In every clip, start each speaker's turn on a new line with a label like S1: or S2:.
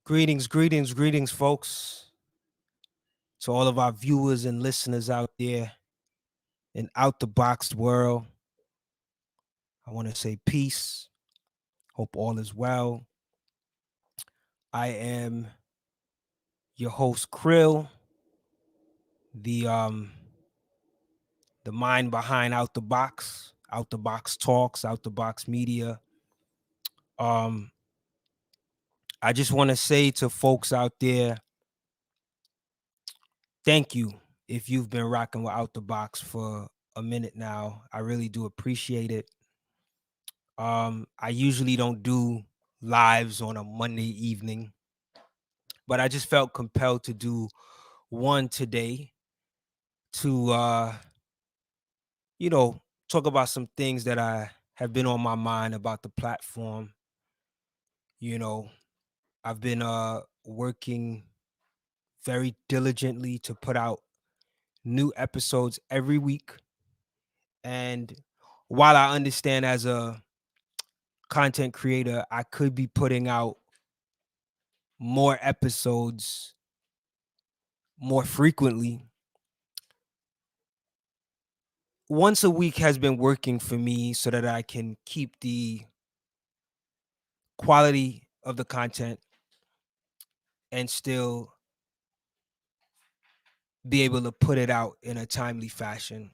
S1: Greetings, folks, to all of our viewers and listeners out there in out the box world. I want to say peace. Hope all is well. I am your host, Krill, the um the mind behind Out the Box Talks, Out the Box Media. Um, I just want to say to folks out there, thank you if you've been rocking with Out the Box for a minute now. I really do appreciate it. I usually don't do lives on a Monday evening, but I just felt compelled to do one today to you know, talk about some things that I have been on my mind about the platform. You know, I've been working very diligently to put out new episodes every week. And while I understand as a content creator, I could be putting out more episodes more frequently. Once a week has been working for me so that I can keep the quality of the content and still be able to put it out in a timely fashion.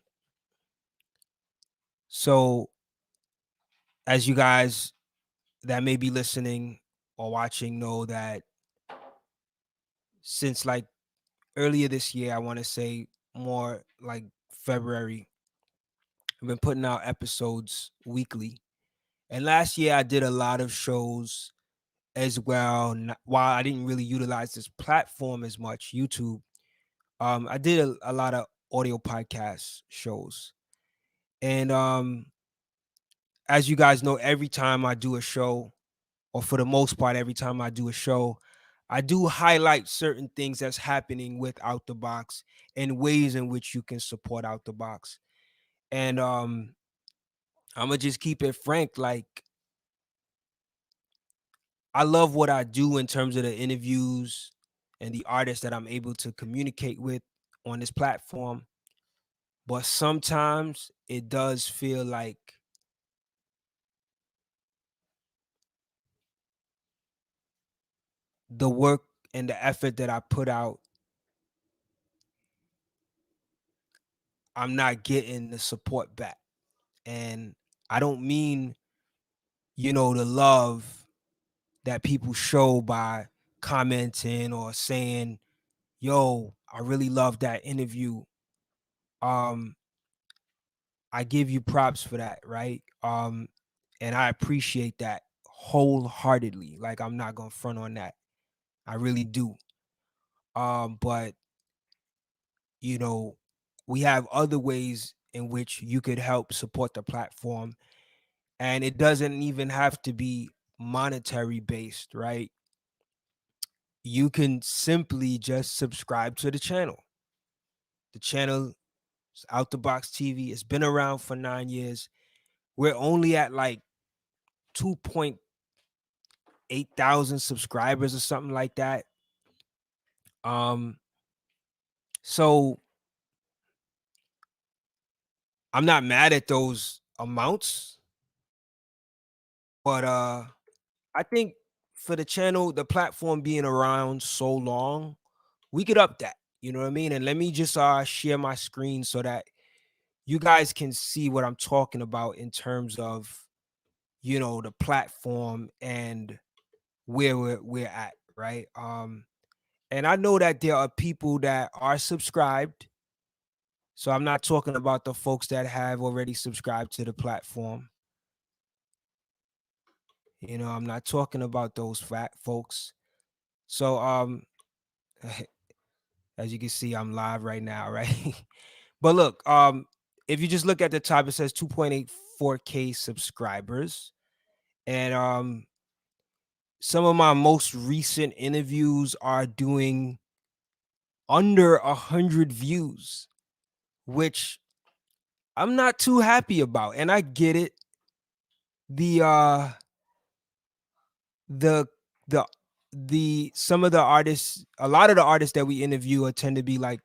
S1: So, as you guys that may be listening or watching know that since like earlier this year, I want to say more like February, I've been putting out episodes weekly. And last year, I did a lot of shows as well. While I didn't really utilize this platform as much, YouTube, I did a lot of audio podcast shows. And as you guys know, every time I do a show, or for the most part, every time I do a show, I do highlight certain things that's happening with Out the Box and ways in which you can support Out the Box. And I'm gonna just keep it frank. Like, I love what I do in terms of the interviews and the artists that I'm able to communicate with on this platform. But sometimes it does feel like the work and the effort that I put out, I'm not getting the support back. And I don't mean, the love that people show by commenting or saying, yo, I really love that interview. Um, I give you props for that, right? And I appreciate that wholeheartedly. Like, I'm not gonna front on that. I really do. But you know, we have other ways in which you could help support the platform, and it doesn't even have to be monetary based, right? You can simply just subscribe to the channel. The channel is Out the Box TV. It's been around for 9 years. We're only at like 2.8 thousand subscribers or something like that. Um, so I'm not mad at those amounts, but I think for the channel, the platform being around so long, we could up that. You know what I mean? And let me just share my screen so that you guys can see what I'm talking about in terms of, the platform and where we're at, right? And I know that there are people that are subscribed. So I'm not talking about the folks that have already subscribed to the platform. I'm not talking about those fat folks. So as you can see, I'm live right now, right? But look, if you just look at the top, it says 2.84K subscribers. And some of my most recent interviews are doing under 100 views, which I'm not too happy about. And I get it. The uh the the some of the artists, a lot of the artists that we interview tend to be like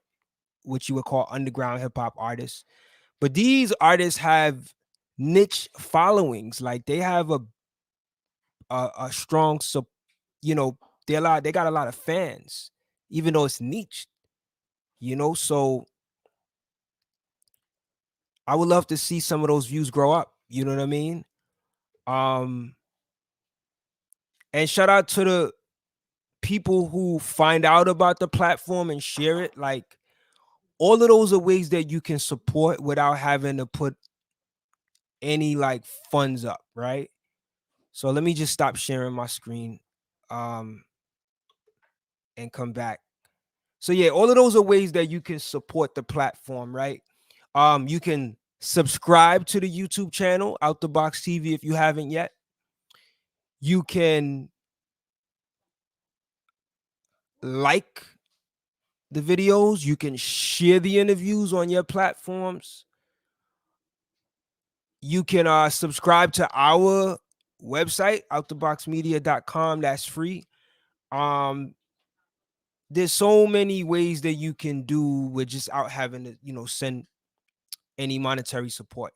S1: what you would call underground hip hop artists. But these artists have niche followings. Like they have a strong you know, they got a lot of fans, even though it's niche, you know. So I would love to see some of those views grow up. You know what I mean? Um, and shout out to the people who find out about the platform and share it. Like all of those are ways that you can support without having to put any like funds up, right? So let me just stop sharing my screen um and come back. So yeah, all of those are ways that you can support the platform, right? You can subscribe to the YouTube channel Out the Box TV if you haven't yet. You can like the videos, you can share the interviews on your platforms. You can subscribe to our website, outtheboxmedia.com. That's free. Um, there's so many ways that you can do with just out having to, you know, send any monetary support.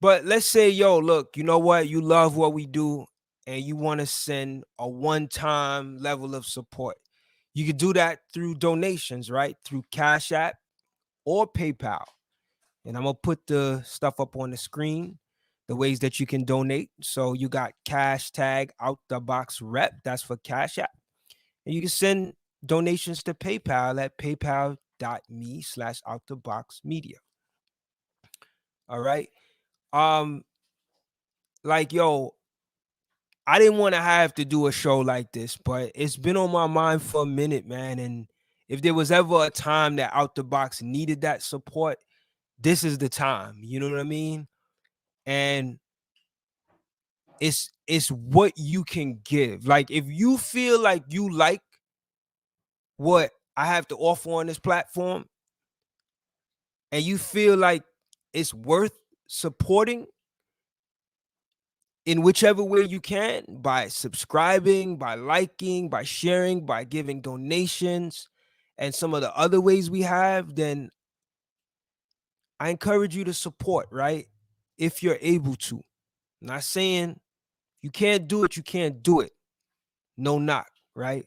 S1: But let's say, yo, look, you know what? You love what we do and you want to send a one-time level of support. You could do that through donations, right? Through Cash App or PayPal. And I'm gonna put the stuff up on the screen, the ways that you can donate. So you got cash tag out the box rep. That's for Cash App. And you can send donations to PayPal at paypal.me/out the box media. All right. Um, like yo, I didn't want to have to do a show like this, but it's been on my mind for a minute, man. And if there was ever a time that Out the Box needed that support, this is the time. You know what I mean? And it's what you can give. Like if you feel like you like what I have to offer on this platform and you feel like it's worth supporting in whichever way you can, by subscribing, by liking, by sharing, by giving donations, and some of the other ways we have, then I encourage you to support, right? If you're able to. I'm not saying you can't do it, you can't do it. No knock, right?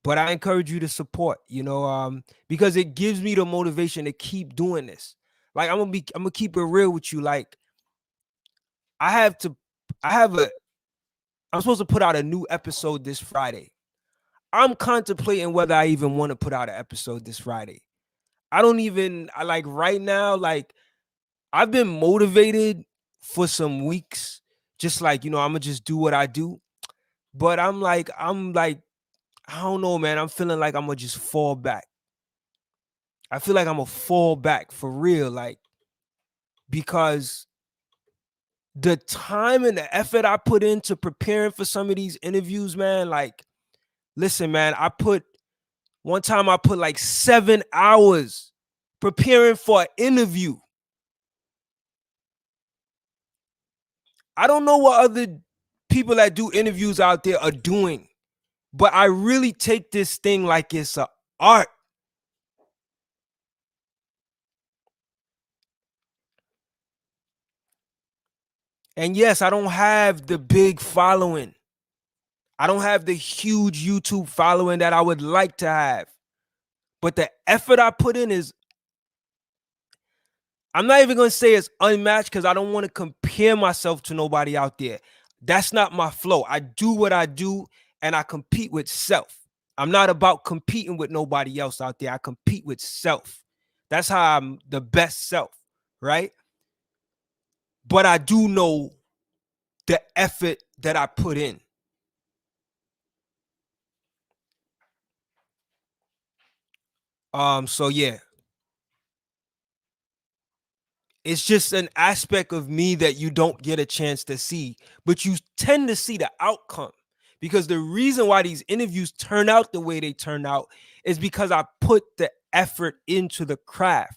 S1: But I encourage you to support, you know, because it gives me the motivation to keep doing this. Like I'm gonna keep it real with you. Like I have to, I have a, I'm supposed to put out a new episode this Friday. I'm contemplating whether I even want to put out an episode this Friday. I don't even, I like right now, like I've been motivated for some weeks, just like, you know, I'm gonna just do what I do. But I'm like, I don't know, man. I'm feeling like I'm gonna just fall back. I feel like I'm gonna fall back for real, like, because the time and the effort I put into preparing for some of these interviews, man, like, listen, man, one time I put like 7 hours preparing for an interview. I don't know what other people that do interviews out there are doing, but I really take this thing like it's an art. And yes, I don't have the big following. I don't have the huge YouTube following that I would like to have. But the effort I put in is, I'm not even going to say it's unmatched because I don't want to compare myself to nobody out there. That's not my flow. I do what I do and I compete with self. I'm not about competing with nobody else out there. I compete with self. That's how I'm the best self, right? But I do know the effort that I put in. So yeah, it's just an aspect of me that you don't get a chance to see, but you tend to see the outcome, because the reason why these interviews turn out the way they turn out is because I put the effort into the craft.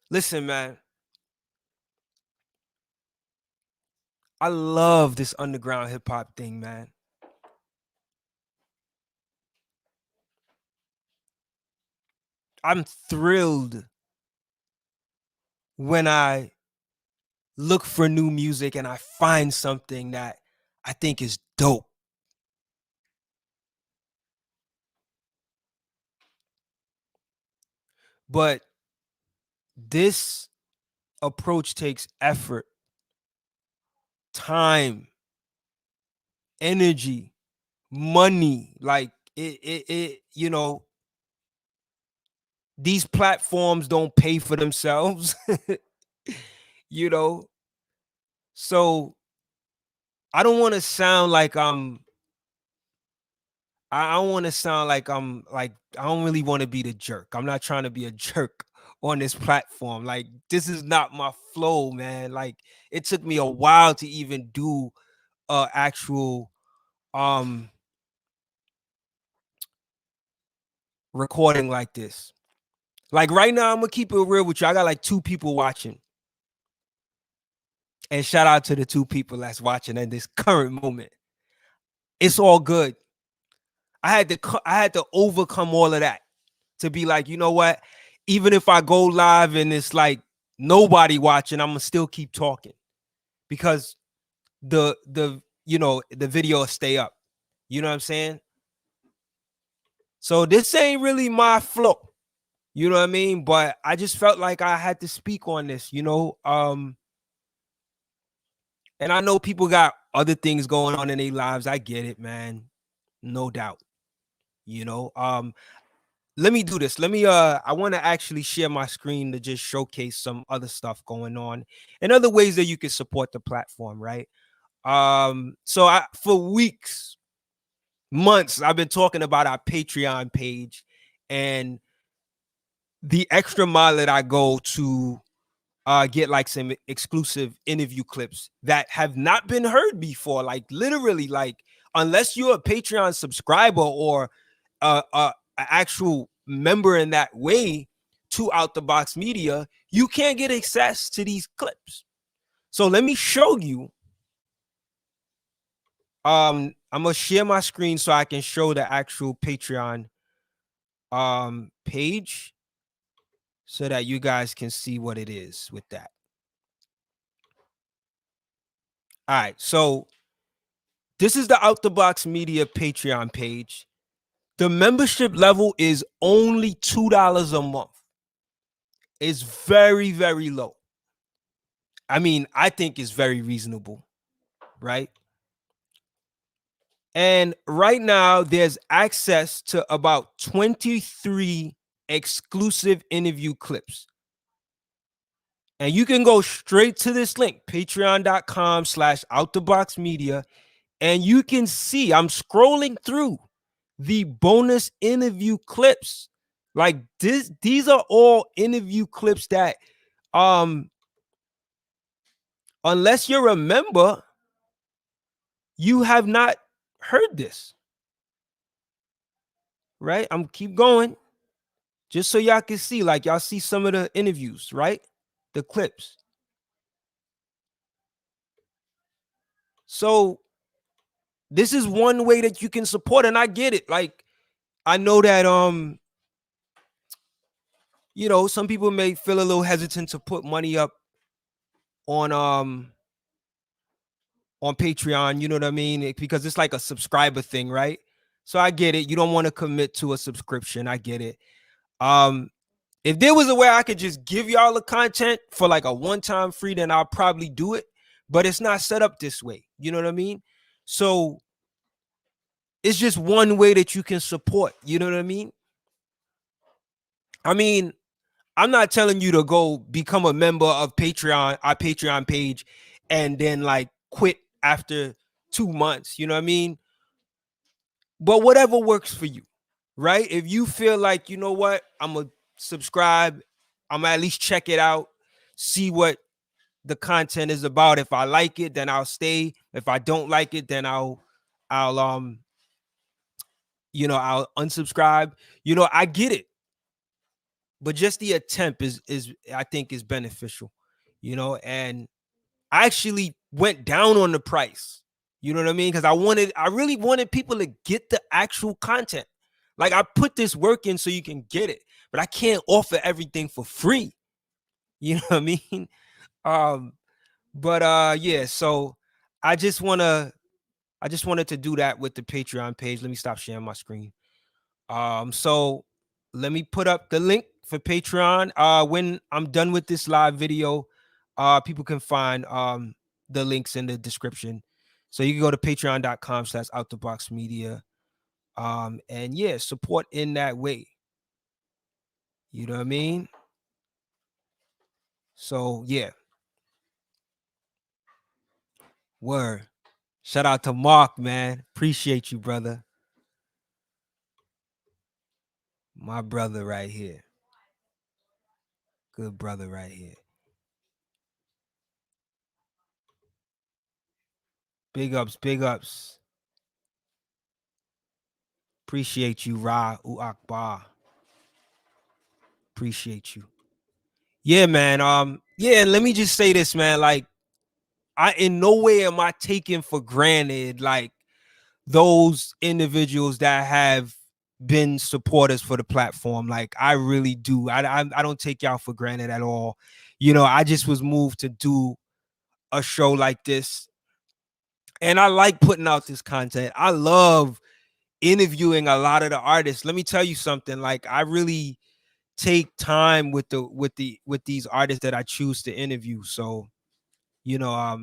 S1: Listen, man, I love this underground hip hop thing, man. I'm thrilled when I look for new music and I find something that I think is dope. But this approach takes effort, time, energy, money. Like you know, these platforms don't pay for themselves, you know. So I don't want to sound like I don't want to sound like I'm like I don't really want to be the jerk. I'm not trying to be a jerk on this platform. Like this is not my flow, man. Like it took me a while to even do a actual um recording like this. Like right now, I'm gonna keep it real with you. I got like 2 people watching. And shout out to the 2 people that's watching at this current moment. It's all good. I had to overcome all of that to be like, you know what? Even if I go live and it's like nobody watching, I'm gonna still keep talking because the you know the video will stay up. You know what I'm saying? So this ain't really my flow. You know what I mean? But I just felt like I had to speak on this, you know. And I know people got other things going on in their lives. I get it, man. No doubt. You know. Let me do this. Let me I want to actually share my screen to just showcase some other stuff going on and other ways that you can support the platform, right? So I for weeks, months, I've been talking about our Patreon page and the extra mile that I go to get like some exclusive interview clips that have not been heard before. Like literally, like unless you're a Patreon subscriber or a actual member in that way to Out the Box Media, you can't get access to these clips. So let me show you. I'm gonna share my screen so I can show the actual Patreon page so that you guys can see what it is with that. All right, so this is the Out the Box Media Patreon page. The membership level is only $2 a month. It's very, very low. I mean, I think it's very reasonable, right? And right now, there's access to about 23 exclusive interview clips. And you can go straight to this link, patreon.com/outtheboxmedia. And you can see, I'm scrolling through the bonus interview clips. Like these are all interview clips that unless you're a member, you have not heard this. Right? I'm keep going just so y'all can see, like y'all see some of the interviews, right? The clips. So this is one way that you can support, and I get it. Like I know that you know, some people may feel a little hesitant to put money up on Patreon, you know what I mean? Because it's like a subscriber thing, right? So I get it. You don't want to commit to a subscription. I get it. If there was a way I could just give y'all the content for like a one-time free, then I'll probably do it. But it's not set up this way. You know what I mean? So it's just one way that you can support. You know what I mean? I mean, I'm not telling you to go become a member of Patreon, our Patreon page, and then like quit after 2 months. You know what I mean? But whatever works for you, right? If you feel like, you know what, I'm going to subscribe, I'm going to at least check it out, see what the content is about. If I like it, then I'll stay. If I don't like it, then I'll you know, I'll unsubscribe. You know, I get it. But just the attempt is I think is beneficial, you know, and I actually went down on the price. You know what I mean? Because I really wanted people to get the actual content. Like, I put this work in so you can get it, but I can't offer everything for free. You know what I mean? But yeah, so I just wanted to do that with the Patreon page. Let me stop sharing my screen. So let me put up the link for Patreon. When I'm done with this live video, people can find the links in the description. So you can go to patreon.com/outtheboxmedia. And yeah, support in that way. You know what I mean? So yeah. Word. Shout out to Mark, man. Appreciate you, brother. My brother right here. Good brother right here. Big ups, big ups. Appreciate you, Ra Akbar. Appreciate you. Yeah, man. Yeah, let me just say this, man. Like, I in no way am I taking for granted like those individuals that have been supporters for the platform. Like, I really do. I don't take y'all for granted at all. You know, I just was moved to do a show like this. And I like putting out this content. I love interviewing a lot of the artists. Let me tell you something. Like, I really take time with these artists that I choose to interview. So, you know,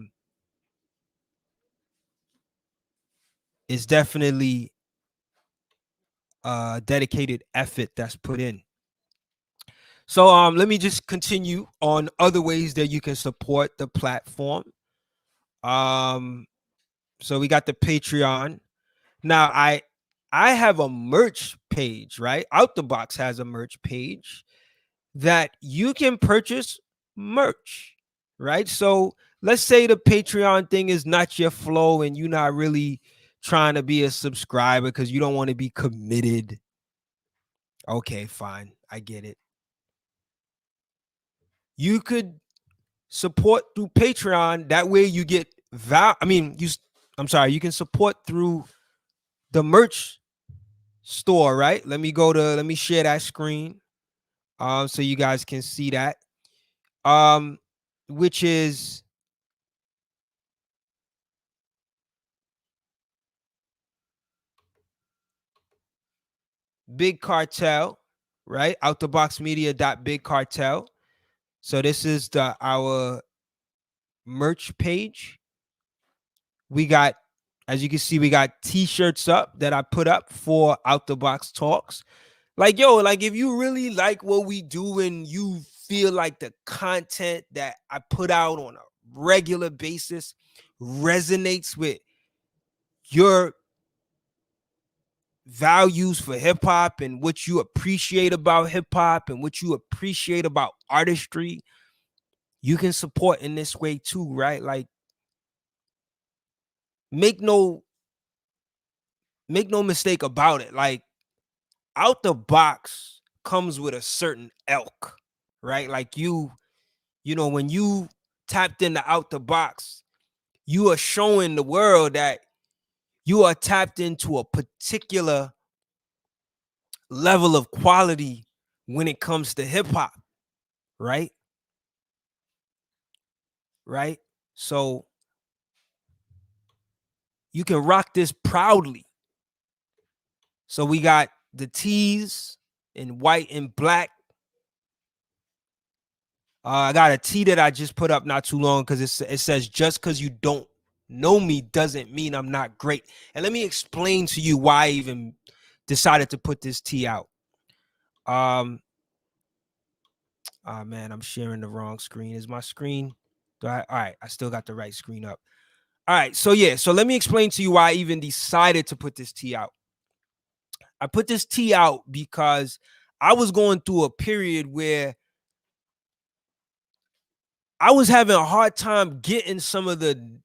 S1: it's definitely a dedicated effort that's put in. So let me just continue on other ways that you can support the platform. So we got the Patreon. Now I have a merch page, right? Out the Box has a merch page that you can purchase merch, right? So let's say the Patreon thing is not your flow and you're not really trying to be a subscriber because you don't want to be committed. Okay, fine. I get it. You could support through Patreon. That way you get you can support through the merch store, right? Let me share that screen. So you guys can see that. Which is Big Cartel, right? Outtheboxmedia.big cartel. So this is our merch page. We got, as you can see, we got t-shirts up that I put up for Out the Box Talks. Like, yo, like if you really like what we do and you feel like the content that I put out on a regular basis resonates with your values for hip hop and what you appreciate about hip hop and what you appreciate about artistry, you can support in this way too, right? Like, make no mistake about it. Like, Out the Box comes with a certain elk, right? Like, you know, when you tapped into Out the Box, you are showing the world that you are tapped into a particular level of quality when it comes to hip hop, right? Right? So you can rock this proudly. So we got the tees in white and black. I got a tee that I just put up not too long because it says, just because you don't know me doesn't mean I'm not great. And let me explain to you why I even decided to put this tee out. Oh man, I'm sharing the wrong screen. Is my screen? All right, I still got the right screen up. All right, so yeah, so let me explain to you why I even decided to put this tee out. I put this tee out because I was going through a period where I was having a hard time getting some of the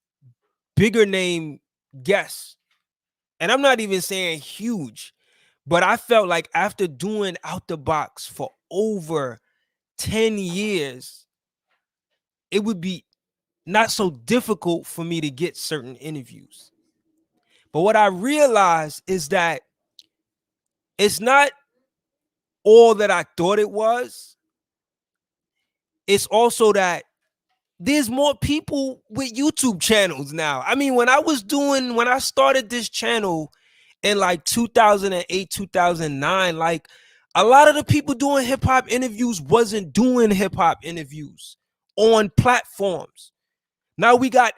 S1: bigger name guests. And I'm not even saying huge, but I felt like after doing Out the Box for over 10 years, it would be not so difficult for me to get certain interviews. But what I realized is that it's not all that I thought it was. It's also that there's more people with YouTube channels now. I mean, when I started this channel in like 2008, 2009, like a lot of the people doing hip hop interviews wasn't doing hip hop interviews on platforms. Now we got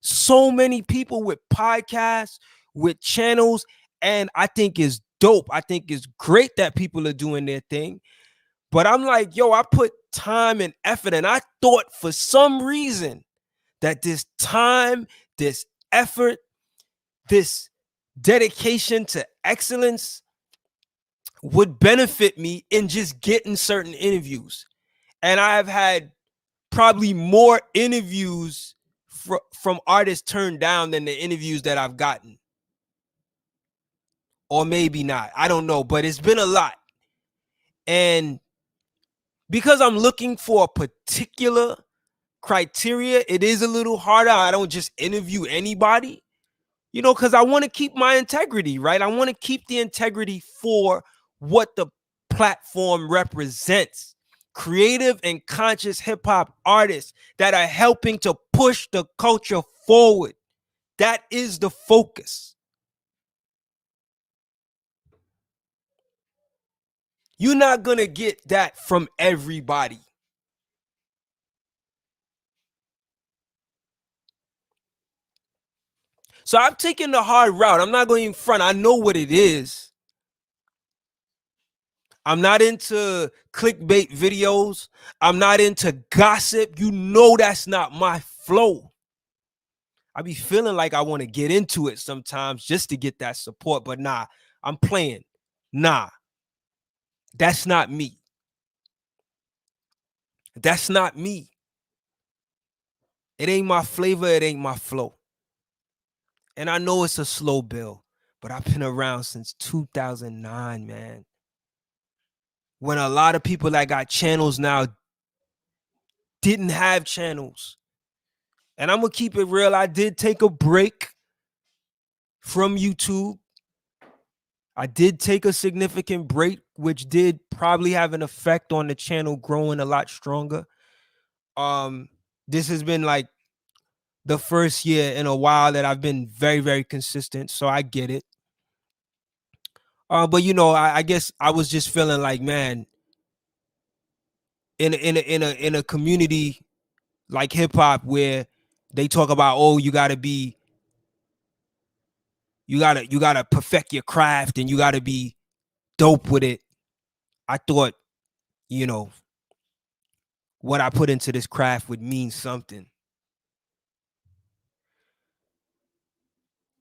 S1: so many people with podcasts, with channels, and I think it's dope. I think it's great that people are doing their thing. But I'm like, yo, I put time and effort, and I thought for some reason that this time, this effort, this dedication to excellence would benefit me in just getting certain interviews. And I have had probably more interviews from artists turned down than the interviews that I've gotten. Or maybe not. I don't know, but it's been a lot. And because I'm looking for a particular criteria, it is a little harder. I don't just interview anybody, because I want to keep my integrity, right? I want to keep the integrity for what the platform represents. Creative and conscious hip hop artists that are helping to push the culture forward. That is the focus. You're not going to get that from everybody. So I'm taking the hard route. I'm not going in front. I know what it is. I'm not into clickbait videos. I'm not into gossip. You know that's not my flow. I be feeling like I want to get into it sometimes just to get that support, but nah, I'm playing. Nah, that's not me. That's not me. It ain't my flavor. It ain't my flow. And I know it's a slow build, but I've been around since 2009, man. When a lot of people that got channels now didn't have channels. And I'm going to keep it real. I did take a break from YouTube. I did take a significant break, which did probably have an effect on the channel growing a lot stronger. This has been like the first year in a while that I've been very, very consistent. So I get it. But I guess I was just feeling like, man, in a community like hip hop where they talk about, oh, you gotta perfect your craft and you gotta be dope with it. I thought, what I put into this craft would mean something.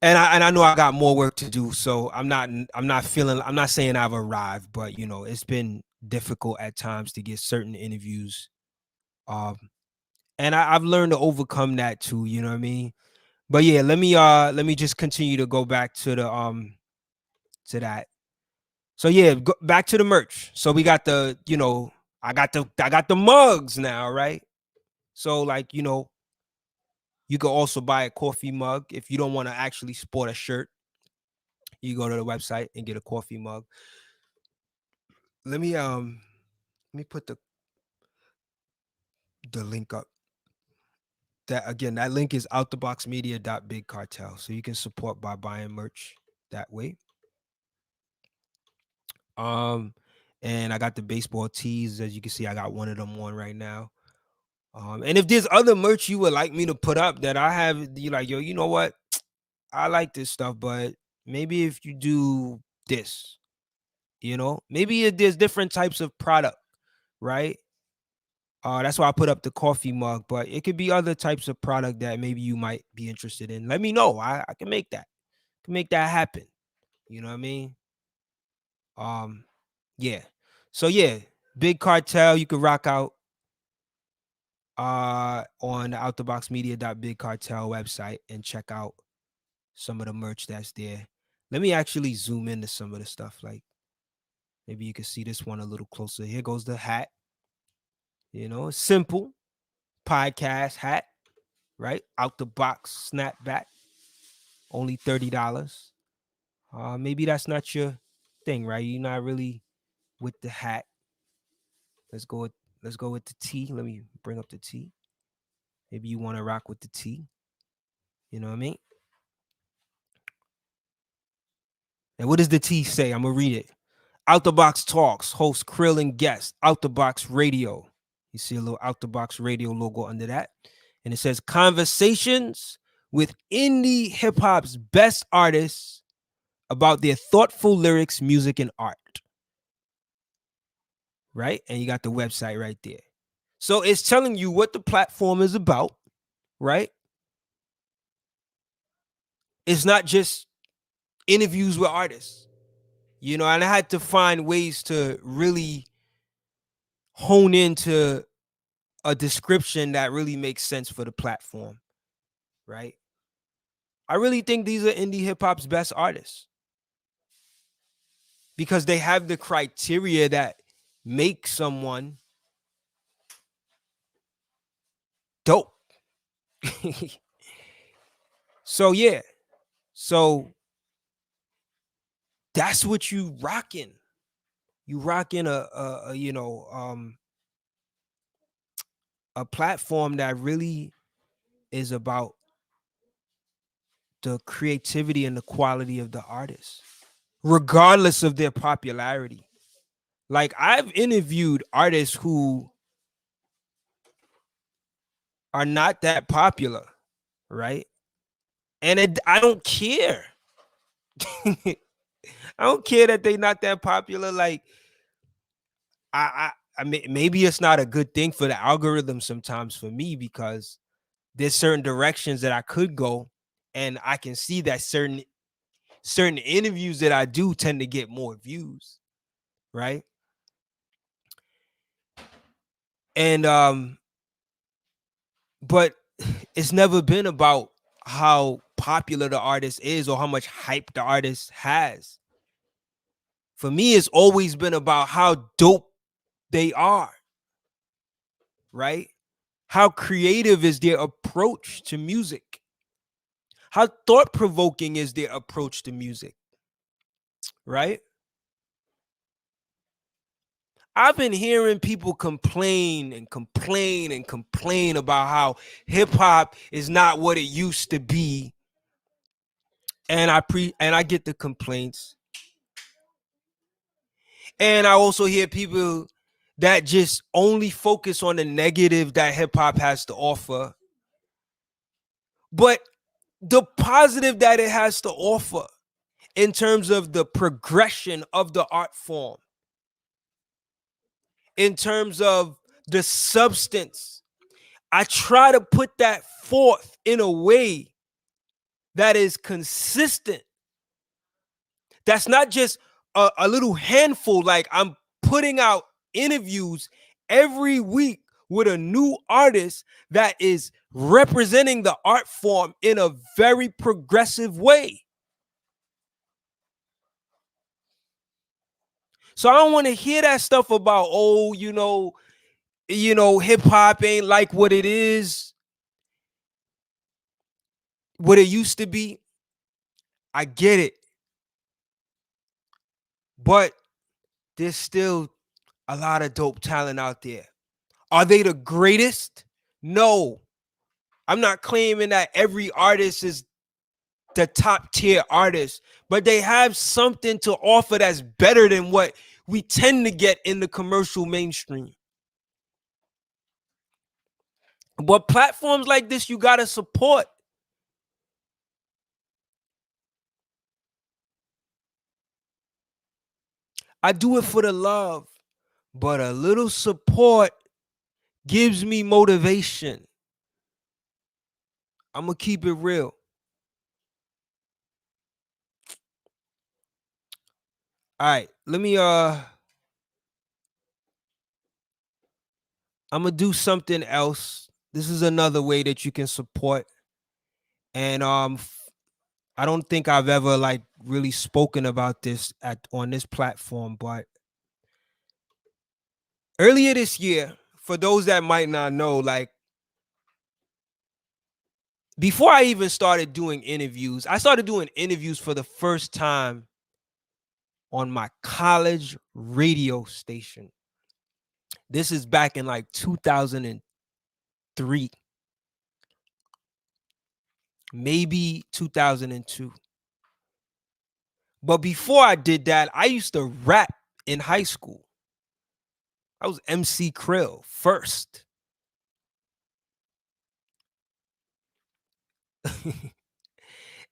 S1: And I know I got more work to do, so I'm not saying I've arrived, but it's been difficult at times to get certain interviews. And I've learned to overcome that too, you know what I mean? But yeah, let me just continue to go back to the to that. So yeah, go back to the merch. So we got I got the mugs now, right? So like, you could also buy a coffee mug if you don't want to actually sport a shirt. You go to the website and get a coffee mug. Let me put the link up. That link is outtheboxmedia.bigcartel. So you can support by buying merch that way. And I got the baseball tees. As you can see, I got one of them on right now. And if there's other merch you would like me to put up that I have, you like, yo, you know what? I like this stuff, but maybe if you do this, maybe there's different types of product, right? That's why I put up the coffee mug, but it could be other types of product that maybe you might be interested in. Let me know. I can make that. Can make that happen. You know what I mean? Yeah. So yeah, Big Cartel, you could rock out on the outtheboxmedia.bigcartel website and check out some of the merch that's there. Let me actually zoom into some of the stuff. Like maybe you can see this one a little closer. Here goes the hat. Simple podcast hat. right? Out the box snapback, only $30. Maybe that's not your thing, right? You're not really with the hat. Let's go with the tee. Let me bring up the tee. Maybe you want to rock with the tee. You know what I mean? And what does the tee say? I'm gonna read it. Out the Box Talks, host Krill and guest, Out the Box Radio. You see a little Out the Box Radio logo under that. And it says conversations with indie hip hop's best artists about their thoughtful lyrics, music, and art. Right? And you got the website right there. So it's telling you what the platform is about, right? It's not just interviews with artists, you know, and I had to find ways to really hone into a description that really makes sense for the platform, right? I really think these are indie hip hop's best artists because they have the criteria that make someone dope. So yeah, so that's what you rocking. You rocking a you know a platform that really is about the creativity and the quality of the artist, regardless of their popularity. Like I've interviewed artists who are not that popular, right? And I don't care. I don't care that they're not that popular. Like I mean, maybe it's not a good thing for the algorithm sometimes for me because there's certain directions that I could go, and I can see that certain interviews that I do tend to get more views, right? And but it's never been about how popular the artist is or how much hype the artist has. For me, it's always been about how dope they are, right? How creative is their approach to music? How thought provoking is their approach to music, right? I've been hearing people complain and complain and complain about how hip hop is not what it used to be. And I get the complaints. And I also hear people that just only focus on the negative that hip hop has to offer. But the positive that it has to offer in terms of the progression of the art form, in terms of the substance, I try to put that forth in a way that is consistent. That's not just a little handful. Like I'm putting out interviews every week with a new artist that is representing the art form in a very progressive way. So I don't want to hear that stuff about, oh, hip hop ain't like what it is, what it used to be. I get it. But there's still a lot of dope talent out there. Are they the greatest? No. I'm not claiming that every artist is the top tier artist, but they have something to offer that's better than what we tend to get in the commercial mainstream. But platforms like this, you got to support. I do it for the love, but a little support gives me motivation. I'm going to keep it real. All right, I'm going to do something else. This is another way that you can support. And I don't think I've ever like really spoken about this on this platform, but earlier this year, for those that might not know, like before I even started doing interviews, I started doing interviews for the first time on my college radio station. This is back in like 2003, maybe 2002. But before I did that, I used to rap in high school. I was MC Krill first.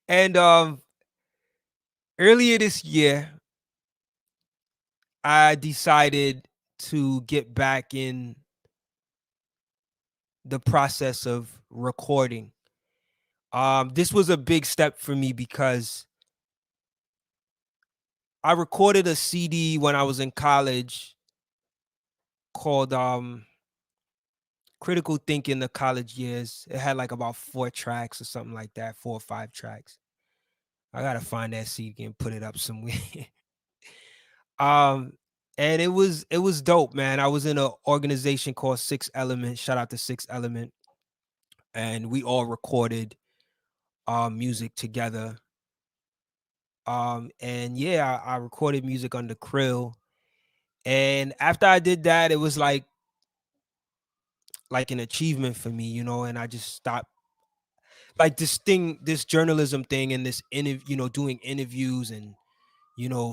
S1: And earlier this year, I decided to get back in the process of recording. This was a big step for me because I recorded a CD when I was in college called Critical Thinking the College Years. It had like about 4 tracks or something like that, 4 or 5 tracks. I gotta find that CD and put it up somewhere. um, and it was dope, man. I was in an organization called Six Element. Shout out to Six Element, and we all recorded music together. And yeah, I recorded music under Krill. And after I did that, it was like an achievement for me, and I just stopped like this journalism thing and this doing interviews and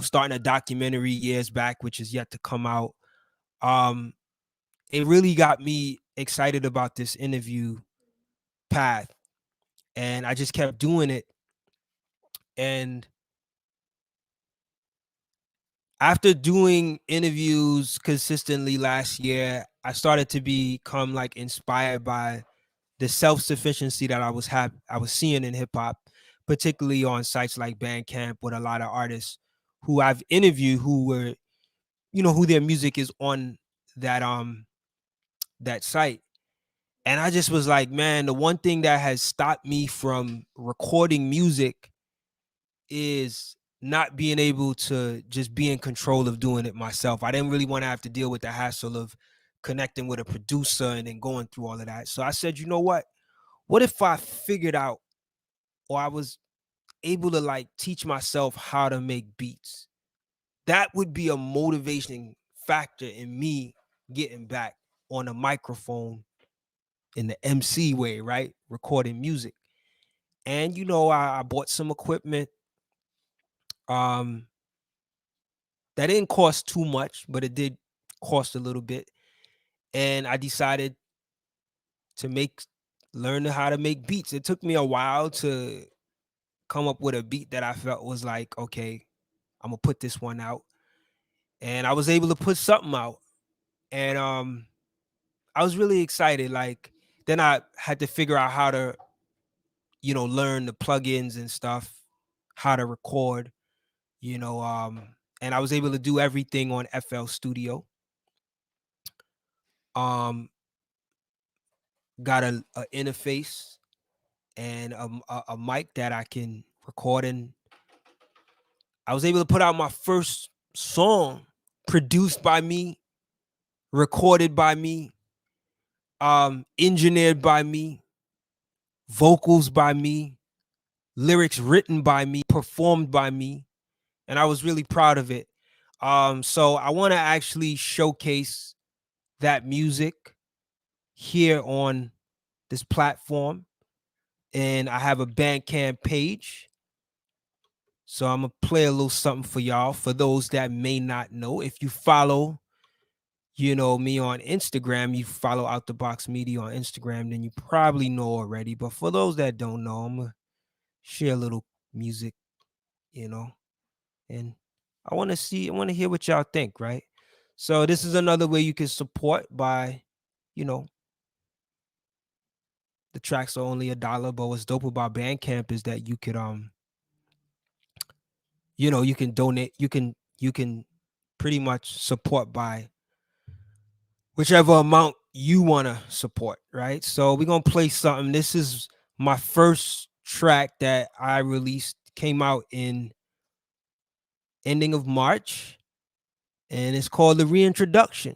S1: starting a documentary years back, which is yet to come out. Um, it really got me excited about this interview path, and I just kept doing it. And after doing interviews consistently last year, I started to become like inspired by the self-sufficiency that I was seeing in hip hop, particularly on sites like Bandcamp with a lot of artists who I've interviewed who were, who their music is on that site. And I just was like, man, the one thing that has stopped me from recording music is not being able to just be in control of doing it myself. I didn't really want to have to deal with the hassle of connecting with a producer and then going through all of that. So I said, you know what? What if I figured out, or I was able to like teach myself how to make beats? That would be a motivating factor in me getting back on a microphone in the MC way, right? Recording music. And I bought some equipment. Um, that didn't cost too much, but it did cost a little bit. And I decided to learn how to make beats. It took me a while to come up with a beat that I felt was like, okay, I'm gonna put this one out. And I was able to put something out. And I was really excited. Like then I had to figure out how to, learn the plugins and stuff, how to record, and I was able to do everything on FL Studio. Um, got a interface and a mic that I can record in. I was able to put out my first song produced by me, recorded by me, engineered by me, vocals by me, lyrics written by me, performed by me, and I was really proud of it. So I want to actually showcase that music here on this platform, and I have a Bandcamp page. So I'm gonna play a little something for y'all. For those that may not know, if you follow, me on Instagram, you follow Out the Box Media on Instagram, then you probably know already. But for those that don't know, I'm gonna share a little music, you know, and I want to hear what y'all think, right? So this is another way you can support by, you know, the tracks are only $1, but what's dope about Bandcamp is that you could you can donate, you can pretty much support by whichever amount you want to support, right? So we're gonna play something. This is my first track that I released, came out in ending of March, and it's called The Reintroduction.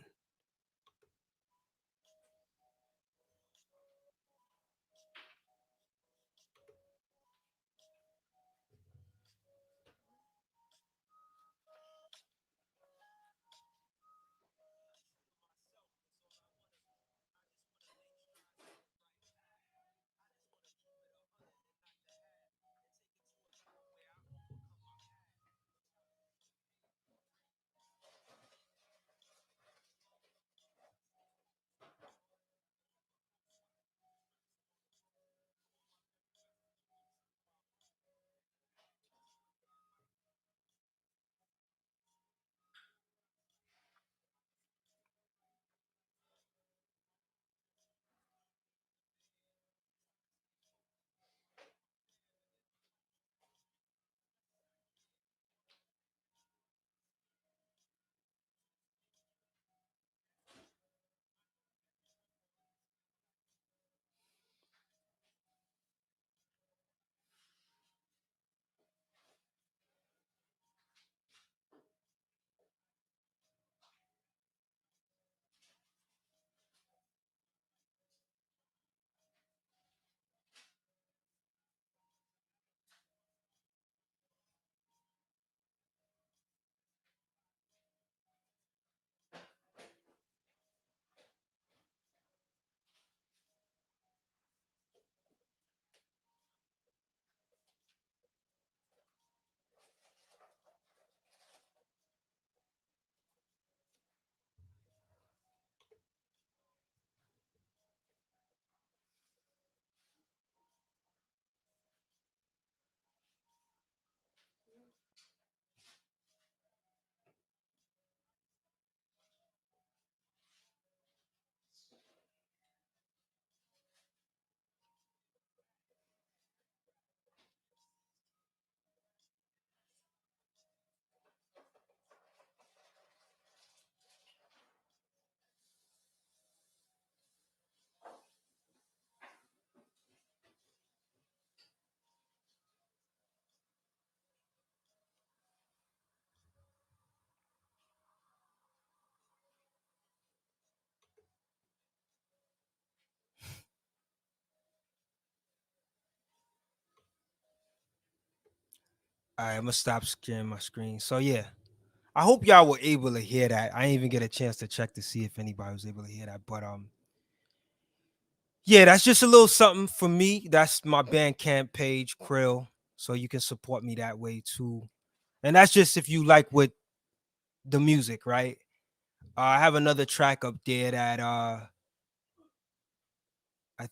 S1: All right, I'm gonna stop sharing my screen. So yeah, I hope y'all were able to hear that. I didn't even get a chance to check to see if anybody was able to hear that. But yeah, that's just a little something for me. That's my Bandcamp page, Krill. So you can support me that way too. And that's just if you like what the music, right? I have another track up there that I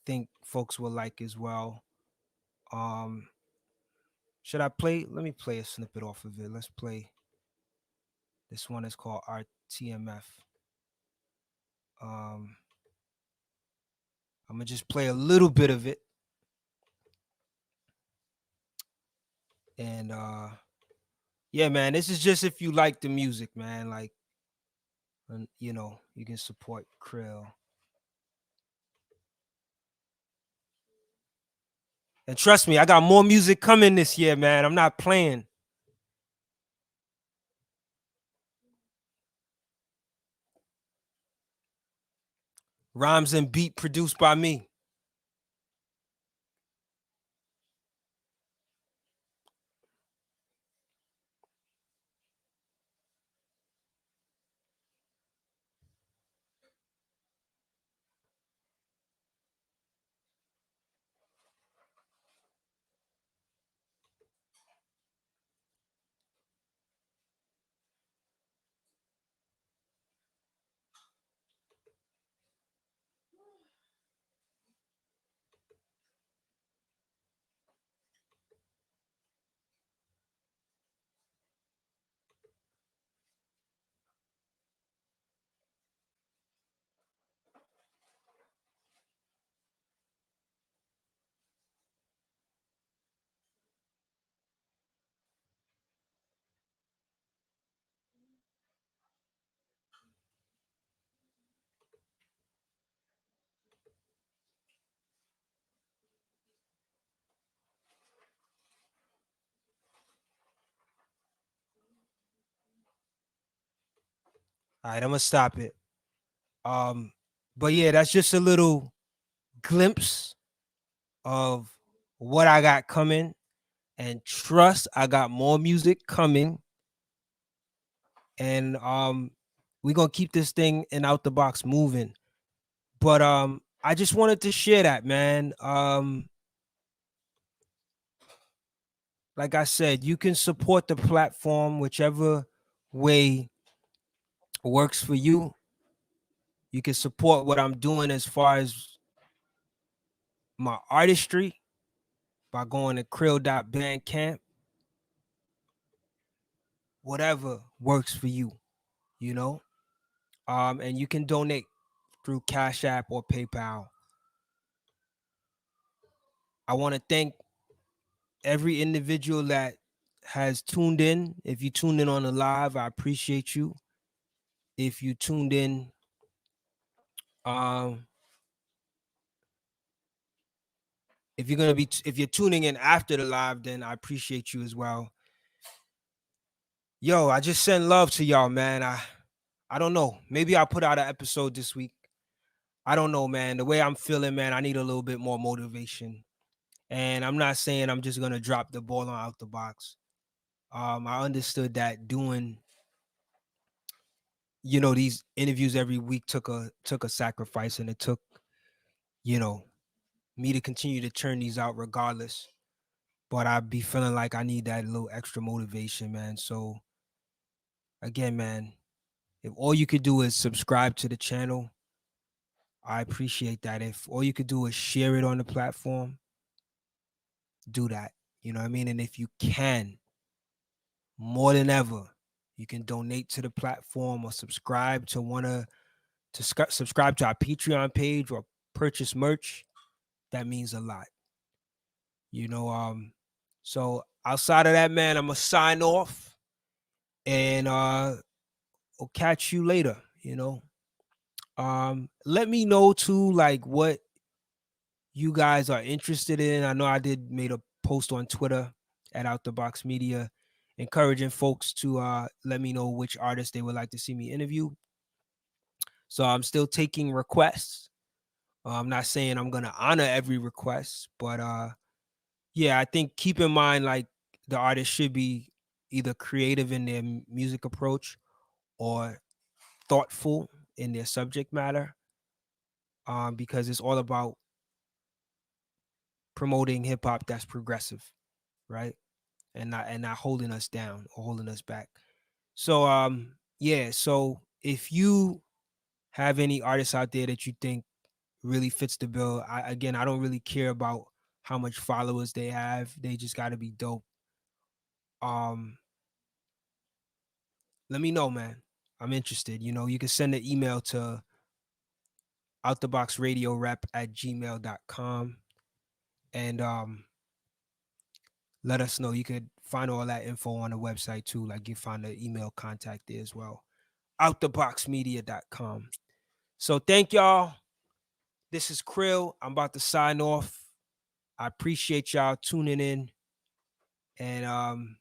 S1: think folks will like as well. Um should I play? Let me play a snippet off of it. Let's play. This one is called RTMF. Um I'm gonna just play a little bit of it. And yeah, man, this is just if you like the music, man. Like and, you know, you can support Krill. And trust me, I got more music coming this year, man. I'm not playing. Rhymes and beat produced by me. All right, I'm gonna stop it. Um, but yeah, that's just a little glimpse of what I got coming. And trust, I got more music coming. And we're gonna keep this thing and out the box moving. But I just wanted to share that, man. Like I said, you can support the platform whichever way works for you. You can support what I'm doing as far as my artistry by going to krill.bandcamp. Whatever works for you, you know. And you can donate through Cash App or PayPal. I want to thank every individual that has tuned in. If you tuned in on the live, I appreciate you. If you tuned in, um, if you're tuning in after the live, then I appreciate you as well. Yo, I just send love to y'all, man. I don't know. Maybe I'll put out an episode this week. I don't know, man. The way I'm feeling, man, I need a little bit more motivation. And I'm not saying I'm just gonna drop the ball on out the box. I understood that doing, these interviews every week took a sacrifice, and it took, you know, me to continue to churn these out regardless. But I be feeling like I need that little extra motivation, man. So again, man, if all you could do is subscribe to the channel, I appreciate that. If all you could do is share it on the platform, do that. You know what I mean? And if you can, more than ever, you can donate to the platform or subscribe to subscribe to our Patreon page or purchase merch. That means a lot. You know, so outside of that, man, I'm gonna sign off and I'll catch you later, you know. Let me know too, like what you guys are interested in. I know I did made a post on Twitter at Out the Box Media, encouraging folks to let me know which artists they would like to see me interview. So I'm still taking requests. I'm not saying I'm gonna honor every request, but yeah, I think keep in mind like the artist should be either creative in their music approach or thoughtful in their subject matter, because it's all about promoting hip hop that's progressive, right? And not holding us down or holding us back. So yeah, so if you have any artists out there that you think really fits the bill, I don't really care about how much followers they have. They just got to be dope. Um Let me know, man. I'm interested. You can send an email to outtheboxradiorep@gmail.com and let us know. You could find all that info on the website too. Like you find the email contact there as well. Outtheboxmedia.com. So thank y'all. This is Krill. I'm about to sign off. I appreciate y'all tuning in and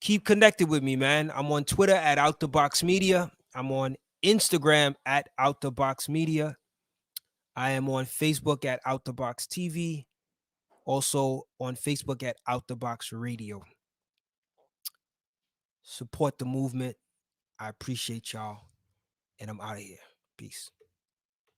S1: keep connected with me, man. I'm on Twitter at OutTheBoxMedia. I'm on Instagram at OutTheBoxMedia. I am on Facebook at OutTheBoxTV. Also on Facebook at OutTheBoxRadio. Support the movement. I appreciate y'all. And I'm out of here. Peace.